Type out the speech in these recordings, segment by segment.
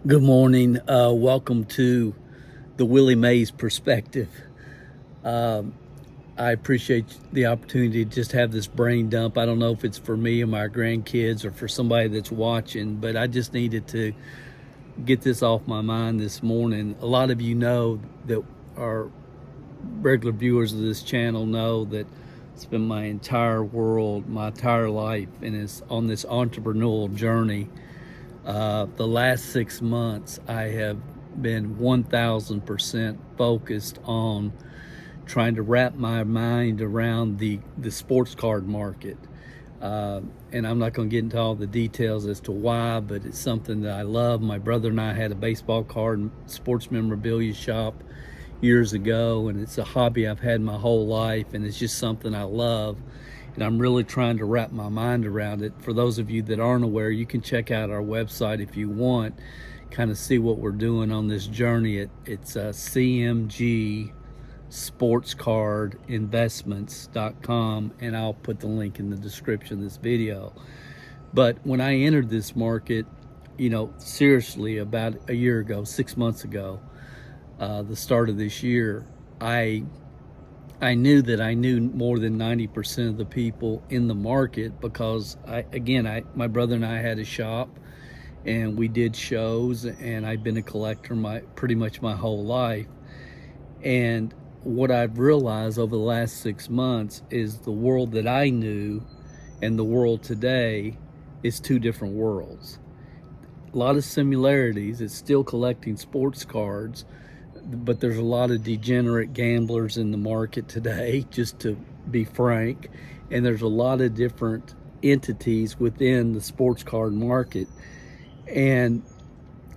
Good morning. Welcome to the Willie May's perspective. I appreciate the opportunity to just have this brain dump. I don't know if it's for me or my grandkids or for somebody that's watching, but I just needed to get this off my mind this morning. A lot of you know that are regular viewers of this channel know that it's been my entire world, my entire life, and it's on this entrepreneurial journey. The last 6 months, I have been 1000% focused on trying to wrap my mind around the sports card market. And I'm not going to get into all the details as to why, but it's something that I love. My brother and I had a baseball card and sports memorabilia shop years ago, and it's a hobby I've had my whole life, and it's just something I love. And I'm really trying to wrap my mind around it. For those of you that aren't aware, you can check out our website if you want, kind of see what we're doing on this journey. It's cmgsportscardinvestments.com, and I'll put the link in the description of this video. But when I entered this market, seriously, about a year ago, 6 months ago, the start of this year, I knew that I knew more than 90% of the people in the market because my brother and I had a shop and we did shows, and I've been a collector pretty much my whole life. And what I've realized over the last 6 months is the world that I knew and the world today is two different worlds. A lot of similarities. It's still collecting sports cards, but there's a lot of degenerate gamblers in the market today, just to be frank, and there's a lot of different entities within the sports card market. And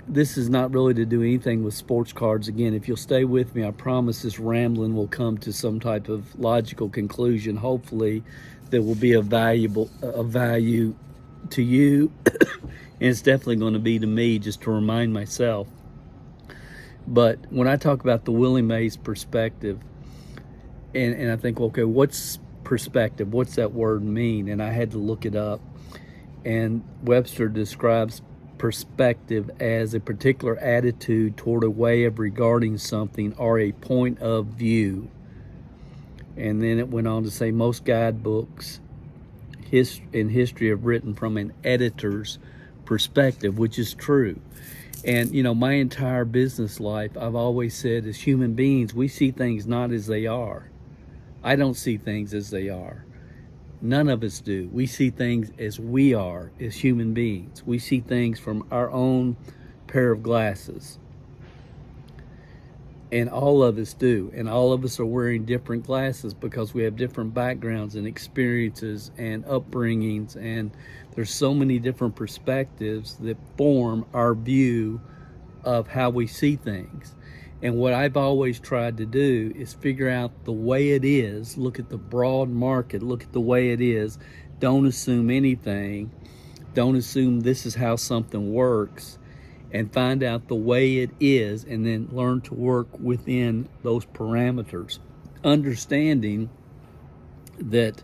this is not really to do anything with sports cards. Again, if you'll stay with me, I promise this rambling will come to some type of logical conclusion, hopefully, that will be of value to you. And it's definitely going to be to me, just to remind myself. But when I talk about the Willie May's perspective, and I think, okay, what's perspective? What's that word mean? And I had to look it up. And Webster describes perspective as a particular attitude toward a way of regarding something or a point of view. And then it went on to say most guidebooks in history have written from an editor's perspective, which is true. And, my entire business life, I've always said, as human beings, we see things not as they are. I don't see things as they are. None of us do. We see things as we are, as human beings. We see things from our own pair of glasses. And all of us do. And all of us are wearing different glasses because we have different backgrounds and experiences and upbringings. And there's so many different perspectives that form our view of how we see things. And what I've always tried to do is figure out the way it is, look at the broad market, look at the way it is. Don't assume anything. Don't assume this is how something works. And find out the way it is, and then learn to work within those parameters. Understanding that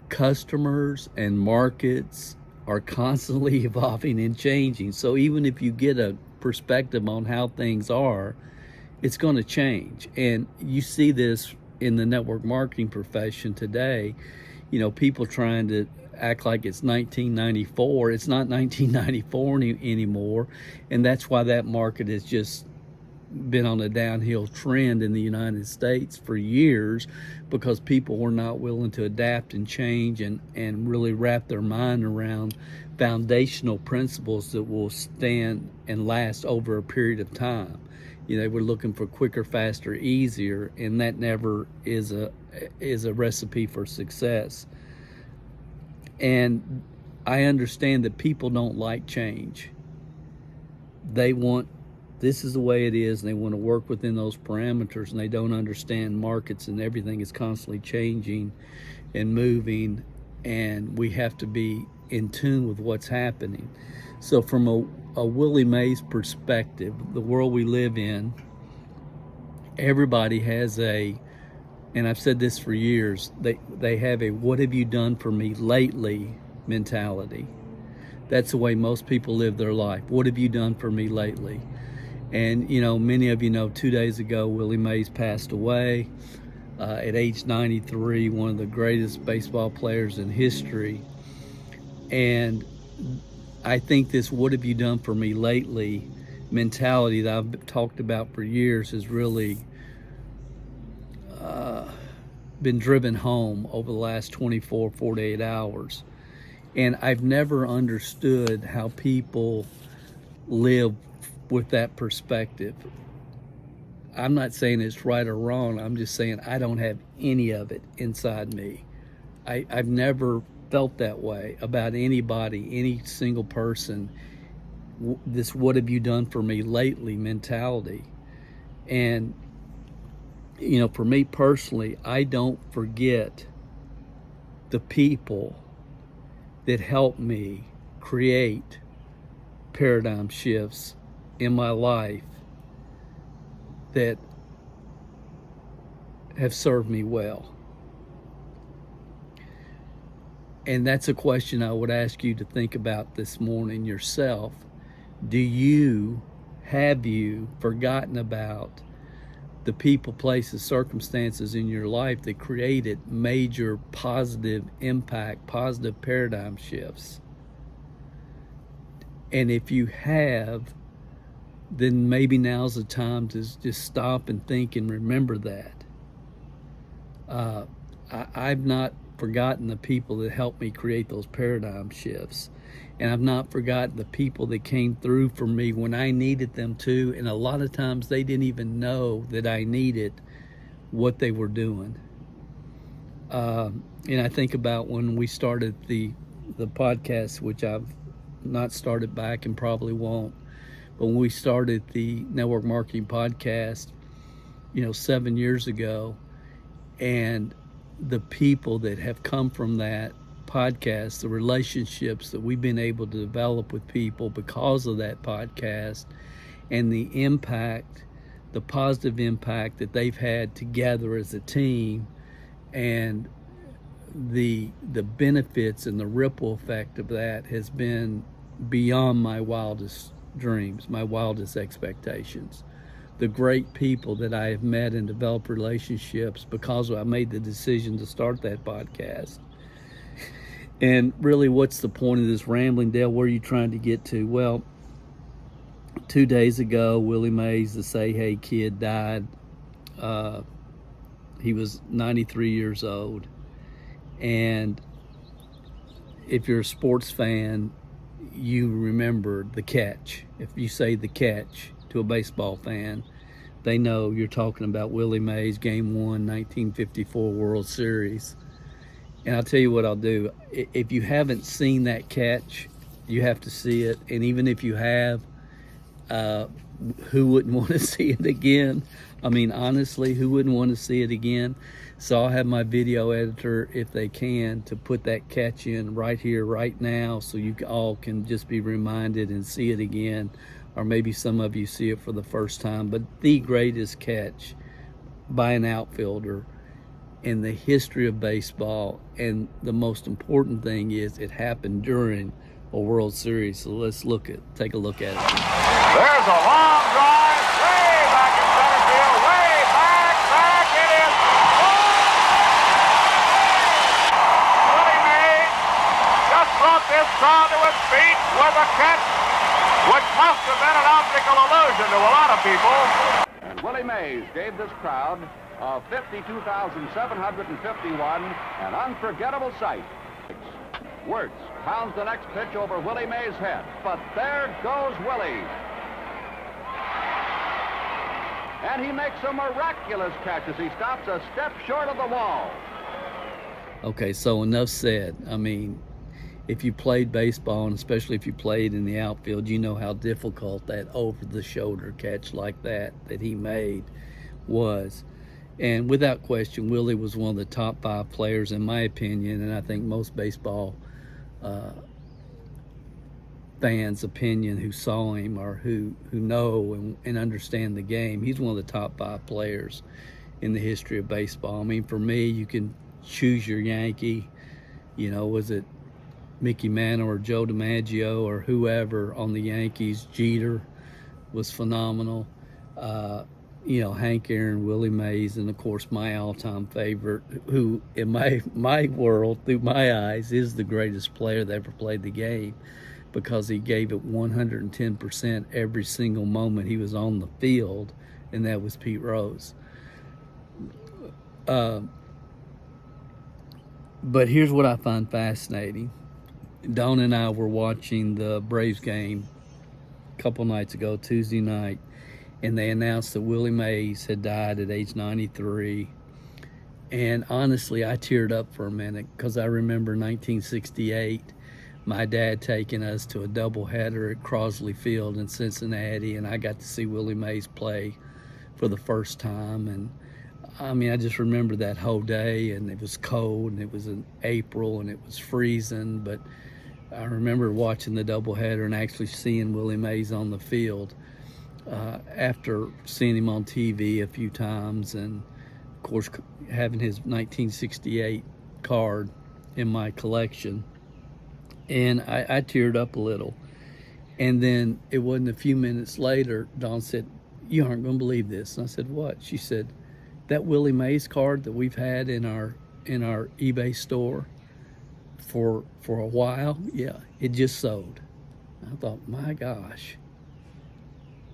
customers and markets are constantly evolving and changing. So even if you get a perspective on how things are, it's going to change. And you see this in the network marketing profession today. People trying to act like it's 1994. It's not 1994 anymore. And that's why that market has just been on a downhill trend in the United States for years, because people were not willing to adapt and change and really wrap their mind around foundational principles that will stand and last over a period of time. They were looking for quicker, faster, easier, and that never is a recipe for success. And I understand that people don't like change. This is the way it is, and they want to work within those parameters, and they don't understand markets, and everything is constantly changing and moving, and we have to be in tune with what's happening. So from a Willie May's perspective, the world we live in, everybody has and I've said this for years, they have a what have you done for me lately mentality. That's the way most people live their life. What have you done for me lately? And, you know, many of you know 2 days ago, Willie Mays passed away at age 93, one of the greatest baseball players in history. And I think this "what have you done for me lately" mentality that I've talked about for years has really been driven home over the last 24, 48 hours. And I've never understood how people live with that perspective. I'm not saying it's right or wrong. I'm just saying I don't have any of it inside me. I've never felt that way about anybody, any single person. This "what have you done for me lately" mentality. And, you know, for me personally, I don't forget the people that helped me create paradigm shifts in my life that have served me well. And that's a question I would ask you to think about this morning yourself. Have you forgotten about the people, places, circumstances in your life that created major positive impact, positive paradigm shifts? And if you have, then maybe now's the time to just stop and think and remember that. I've not forgotten the people that helped me create those paradigm shifts. And I've not forgotten the people that came through for me when I needed them to. And a lot of times they didn't even know that I needed what they were doing. And I think about when we started the podcast, which I've not started back and probably won't. But when we started the network marketing podcast, 7 years ago, and the people that have come from that podcast, the relationships that we've been able to develop with people because of that podcast, and the impact, the positive impact that they've had together as a team, and the benefits and the ripple effect of that has been beyond my wildest dreams, my wildest expectations. The great people that I have met and developed relationships because I made the decision to start that podcast. And really, what's the point of this rambling, Dale? Where are you trying to get to? Well, 2 days ago, Willie May, the Say Hey kid, died. He was 93 years old. And if you're a sports fan, you remember the catch. If you say the catch to a baseball fan, they know you're talking about Willie Mays' Game 1, 1954 World Series. And I'll tell you what I'll do. If you haven't seen that catch, you have to see it. And even if you have, who wouldn't want to see it again? I mean, honestly, who wouldn't want to see it again? So I'll have my video editor, if they can, to put that catch in right here, right now, so you all can just be reminded and see it again. Or maybe some of you see it for the first time. But the greatest catch by an outfielder in the history of baseball, and the most important thing is it happened during a World Series. So let's take a look at it. There's a long drive way back in center field, way back, it is. Willie May just brought this crowd to its feet with a catch which must have been an optical illusion to a lot of people. And Willie Mays gave this crowd of 52,751 an unforgettable sight. Wirtz pounds the next pitch over Willie Mays' head, but there goes Willie. And he makes a miraculous catch as he stops a step short of the wall. Okay, so enough said. I mean, if you played baseball, and especially if you played in the outfield, you know how difficult that over-the-shoulder catch like that he made was. And without question, Willie was one of the top 5 players, in my opinion, and I think most baseball fans' opinion who saw him or who know and understand the game. He's one of the top 5 players in the history of baseball. I mean, for me, you can choose your Yankee. Was it Mickey Mantle or Joe DiMaggio or whoever on the Yankees. Jeter was phenomenal. Hank Aaron, Willie Mays, and of course my all-time favorite, who in my world, through my eyes, is the greatest player that ever played the game, because he gave it 110% every single moment he was on the field, and that was Pete Rose. But here's what I find fascinating. Dawn and I were watching the Braves game a couple nights ago, Tuesday night, and they announced that Willie Mays had died at age 93. And honestly, I teared up for a minute, because I remember 1968, my dad taking us to a doubleheader at Crosley Field in Cincinnati, and I got to see Willie Mays play for the first time. And I mean, I just remember that whole day, and it was cold, and it was in April, and it was freezing, but I remember watching the doubleheader and actually seeing Willie Mays on the field. After seeing him on TV a few times, and of course having his 1968 card in my collection, and I teared up a little. And then it wasn't a few minutes later, Dawn said, "You aren't going to believe this." And I said, "What?" She said, "That Willie Mays card that we've had in our eBay store for a while, yeah, it just sold." I thought, my gosh,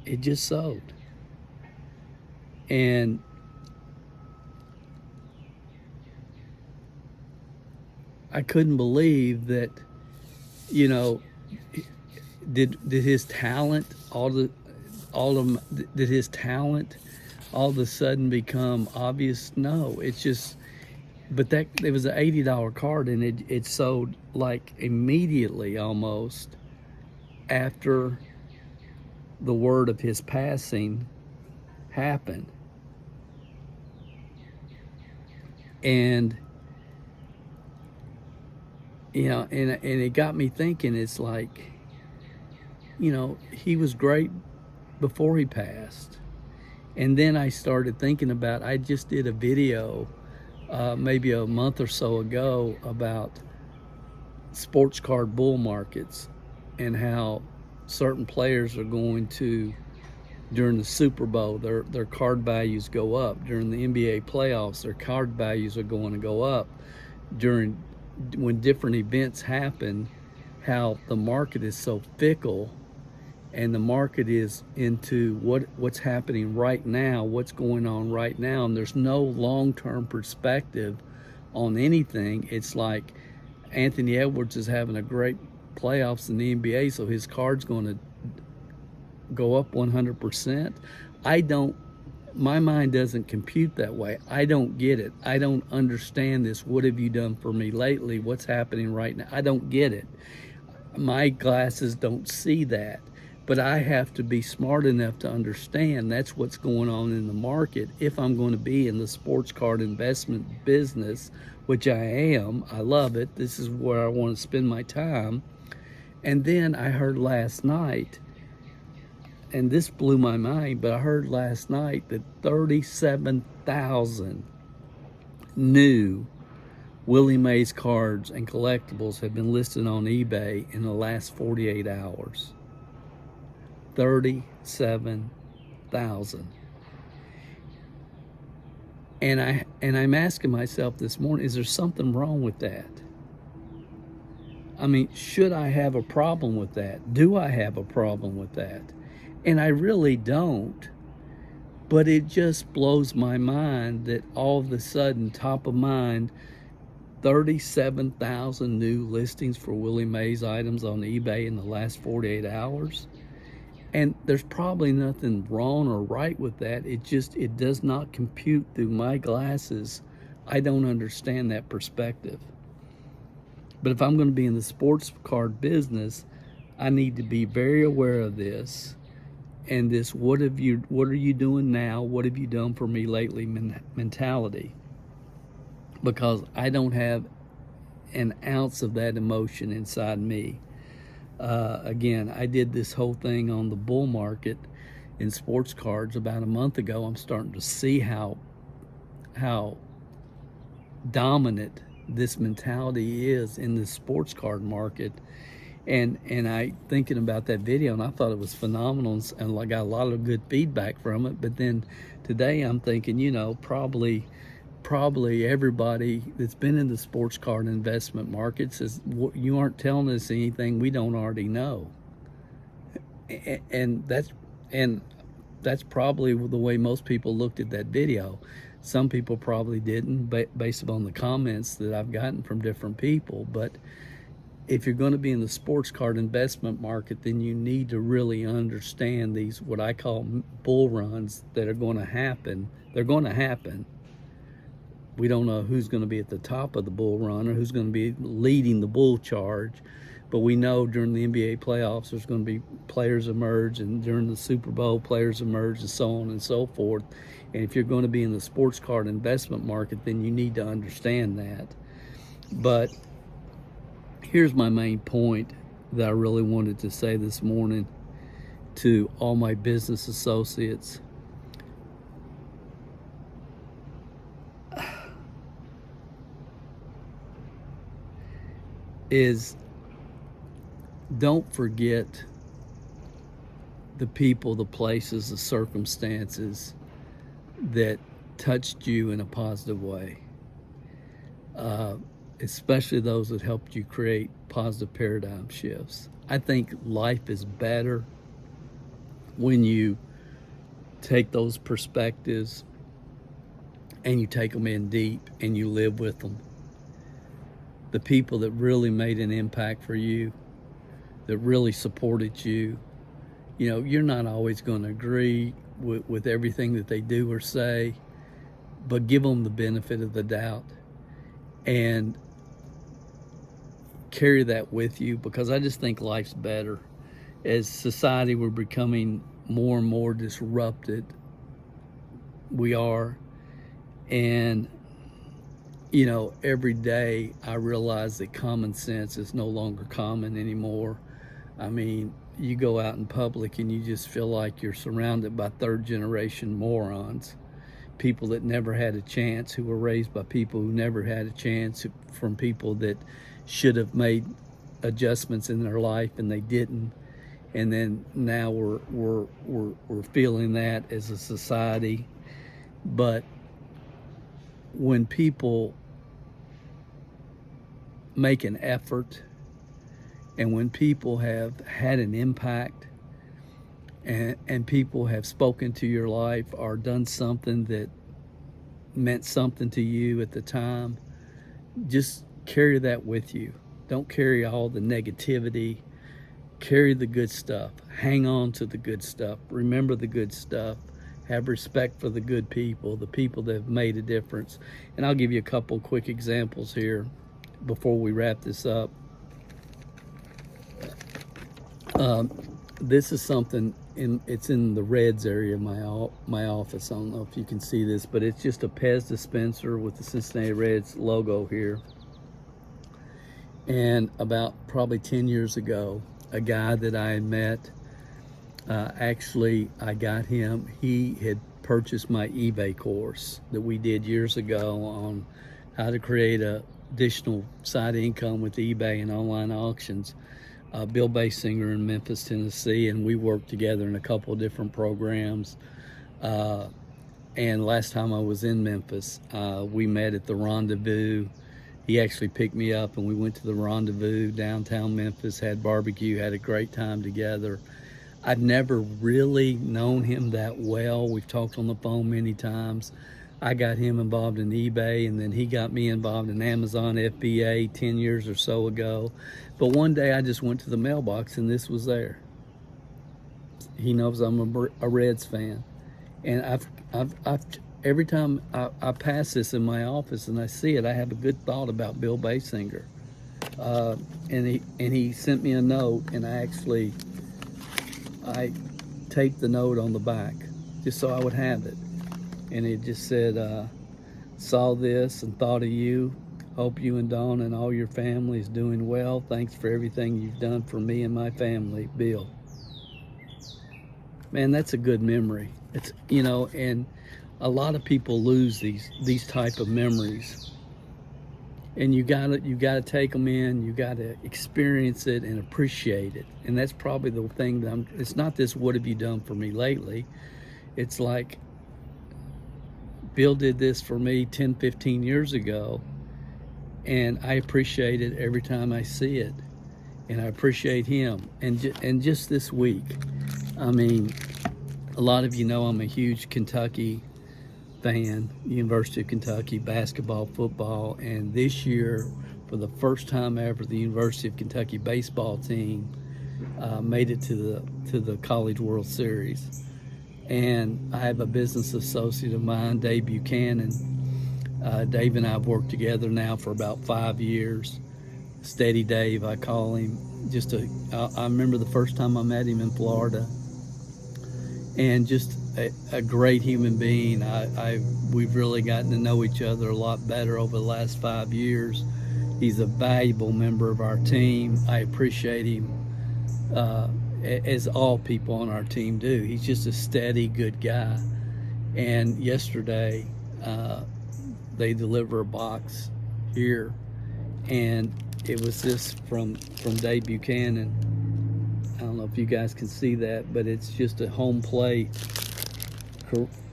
it just sold. And I couldn't believe that, did his talent did his talent all of a sudden become obvious? No, it's just, but it was an $80 card, and it sold like immediately, almost after the word of his passing happened. And and it got me thinking. It's like, he was great before he passed. And then I started thinking about, I just did a video maybe a month or so ago about sports card bull markets, and how certain players are going to, during the Super Bowl, their card values go up. During the NBA playoffs, their card values are going to go up. When different events happen, how the market is so fickle, and the market is into what's happening right now, what's going on right now, and there's no long-term perspective on anything. It's like Anthony Edwards is having a great playoffs in the NBA, so his card's going to go up 100%. My mind doesn't compute that way. I don't get it. I don't understand this. What have you done for me lately? What's happening right now? I don't get it. My glasses don't see that. But I have to be smart enough to understand that's what's going on in the market if I'm going to be in the sports card investment business, which I am. I love it. This is where I want to spend my time. And then I heard last night, and this blew my mind, but I heard last night that 37,000 new Willie Mays cards and collectibles have been listed on eBay in the last 48 hours. 37,000. And I'm asking myself this morning, is there something wrong with that? I mean, should I have a problem with that? Do I have a problem with that? And I really don't. But it just blows my mind that all of a sudden, top of mind, 37,000 new listings for Willie Mays items on eBay in the last 48 hours. And there's probably nothing wrong or right with that. It does not compute through my glasses. I don't understand that perspective. But if I'm going to be in the sports card business, I need to be very aware of this. And this, what are you doing now? What have you done for me lately mentality? Because I don't have an ounce of that emotion inside me. Again, I did this whole thing on the bull market in sports cards about a month ago. I'm starting to see how dominant this mentality is in the sports card market. And I thinking about that video, and I thought it was phenomenal, and I got a lot of good feedback from it. But then today I'm thinking, probably everybody that's been in the sports card investment market says, you aren't telling us anything we don't already know. And that's probably the way most people looked at that video. Some people probably didn't, based upon the comments that I've gotten from different people. But if you're going to be in the sports card investment market, then you need to really understand these, what I call bull runs, that are going to happen. They're going to happen. We don't know who's going to be at the top of the bull run or who's going to be leading the bull charge, but we know during the NBA playoffs there's going to be players emerge, and during the Super Bowl players emerge, and so on and so forth. And if you're going to be in the sports card investment market, then you need to understand that. But here's my main point that I really wanted to say this morning to all my business associates. Is don't forget the people, the places, the circumstances that touched you in a positive way. Especially those that helped you create positive paradigm shifts. I think life is better when you take those perspectives and you take them in deep and you live with them. The people that really made an impact for you, that really supported you, you're not always going to agree with everything that they do or say, but give them the benefit of the doubt and carry that with you, because I just think life's better. As society, we're becoming more and more disrupted. We are. And every day I realize that common sense is no longer common anymore. I mean, you go out in public and you just feel like you're surrounded by third generation morons, people that never had a chance, who were raised by people who never had a chance, from people that should have made adjustments in their life and they didn't. And then now we're feeling that as a society. But when people make an effort, and when people have had an impact, and people have spoken to your life or done something that meant something to you at the time, just carry that with you. Don't carry all the negativity. Carry the good stuff. Hang on to the good stuff. Remember the good stuff. Have respect for the good people, the people that have made a difference. And I'll give you a couple quick examples here before we wrap this up. This is something, it's in the Reds area of my office. I don't know if you can see this, but it's just a Pez dispenser with the Cincinnati Reds logo here. And about probably 10 years ago, a guy that I had met, actually I got him, he had purchased my eBay course that we did years ago on how to create a additional side income with eBay and online auctions. Bill Basinger in Memphis, Tennessee, and we worked together in a couple of different programs. And last time I was in Memphis, we met at the Rendezvous. He actually picked me up and we went to the Rendezvous downtown Memphis, had barbecue, had a great time together. I'd never really known him that well. We've talked on the phone many times. I got him involved in eBay, and then he got me involved in Amazon FBA 10 years or so ago. But one day I just went to the mailbox and this was there. He knows I'm a Reds fan. And I've every time I pass this in my office and I see it, I have a good thought about Bill Basinger. And he sent me a note, and I taped the note on the back just so I would have it. And it just said, saw this and thought of you. Hope you and Dawn and all your family is doing well. Thanks for everything you've done for me and my family, Bill. Man, that's a good memory. It's, and a lot of people lose these type of memories. And you gotta take them in. You gotta experience it and appreciate it. And that's probably the thing that it's not this, what have you done for me lately? It's like, Bill did this for me 10, 15 years ago, and I appreciate it every time I see it. And I appreciate him. And just this week, I mean, a lot of you know I'm a huge Kentucky fan, University of Kentucky, basketball, football, and this year, for the first time ever, the University of Kentucky baseball team made it to the College World Series. And I have a business associate of mine, Dave Buchanan. Dave and I have worked together now for about 5 years. Steady Dave, I call him. I remember the first time I met him in Florida, and just a great human being. We've really gotten to know each other a lot better over the last 5 years. He's a valuable member of our team. I appreciate him, as all people on our team do. He's just a steady, good guy. And yesterday, they deliver a box here, and it was this from Dave Buchanan. I don't know if you guys can see that, but it's just a home plate,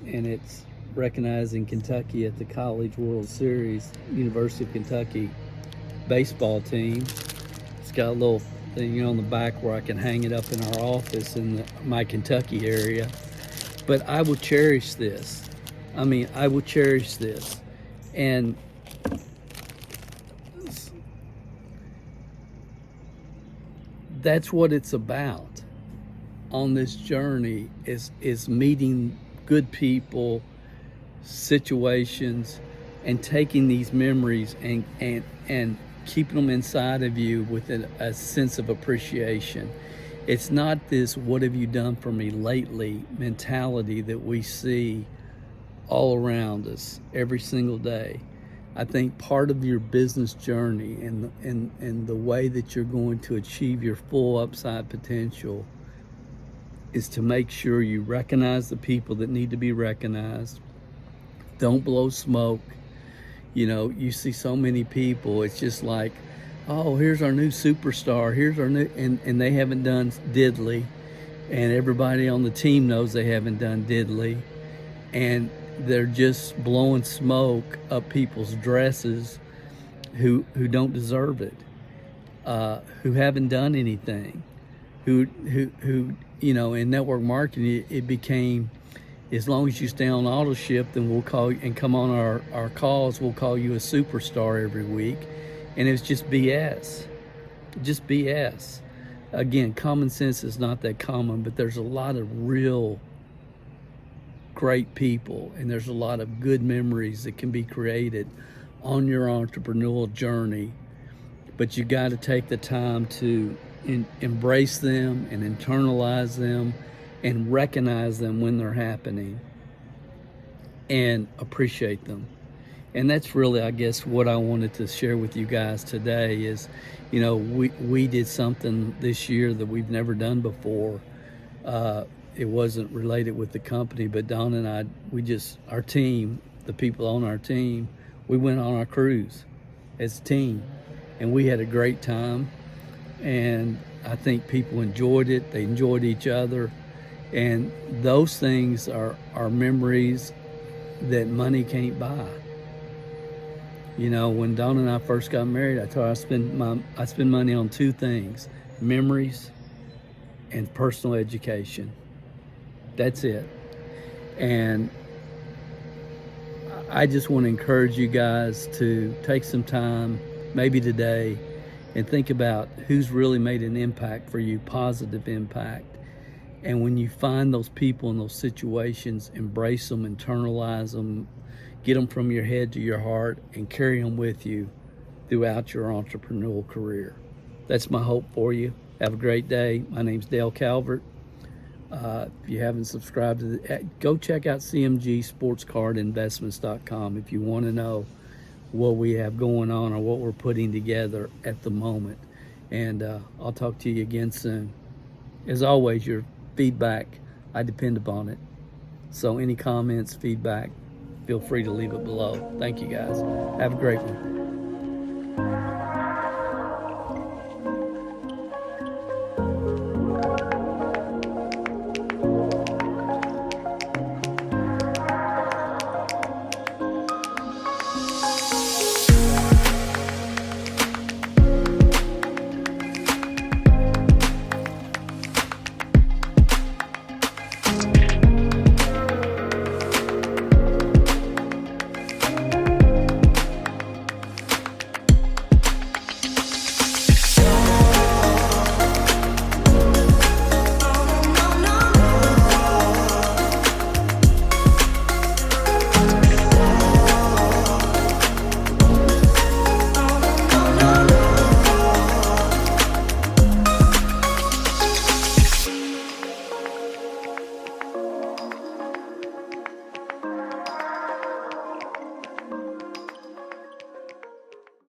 and it's recognizing Kentucky at the College World Series, University of Kentucky baseball team. It's got a little thing on the back where I can hang it up in our office in my Kentucky area. But I will cherish this. I mean, I will cherish this. And that's what it's about on this journey, is meeting good people, situations, and taking these memories and keeping them inside of you with a sense of appreciation. It's not this "what have you done for me lately" mentality that we see all around us every single day. I think part of your business journey and the way that you're going to achieve your full upside potential is to make sure you recognize the people that need to be recognized. Don't blow smoke. You know, you see so many people, it's just like, oh, here's our new superstar, here's our new, and they haven't done diddly, and everybody on the team knows they haven't done diddly, and they're just blowing smoke up people's dresses who don't deserve it, who haven't done anything, who you know, in network marketing, it became, as long as you stay on auto ship, then we'll call you and come on our calls, we'll call you a superstar every week. And it's just BS. Just BS. Again, common sense is not that common, but there's a lot of real great people, and there's a lot of good memories that can be created on your entrepreneurial journey. But you got to take the time to embrace them and internalize them and recognize them when they're happening and appreciate them. And that's really, I guess, what I wanted to share with you guys today is, you know, we did something this year that we've never done before. It wasn't related with the company, but Don and I, our team, the people on our team, we went on our cruise as a team, and we had a great time. And I think people enjoyed it. They enjoyed each other. And those things are memories that money can't buy. You know, when Dawn and I first got married, I told her I spend money on two things: memories and personal education. That's it. And I just want to encourage you guys to take some time, maybe today, and think about who's really made an impact for you, positive impact. And when you find those people in those situations, embrace them, internalize them, get them from your head to your heart, and carry them with you throughout your entrepreneurial career. That's my hope for you. Have a great day. My name's Dale Calvert. If you haven't subscribed to go check out cmgsportscardinvestments.com if you want to know what we have going on or what we're putting together at the moment. And I'll talk to you again soon. As always, your feedback, I depend upon it. So any comments, feedback, feel free to leave it below. Thank you guys. Have a great one.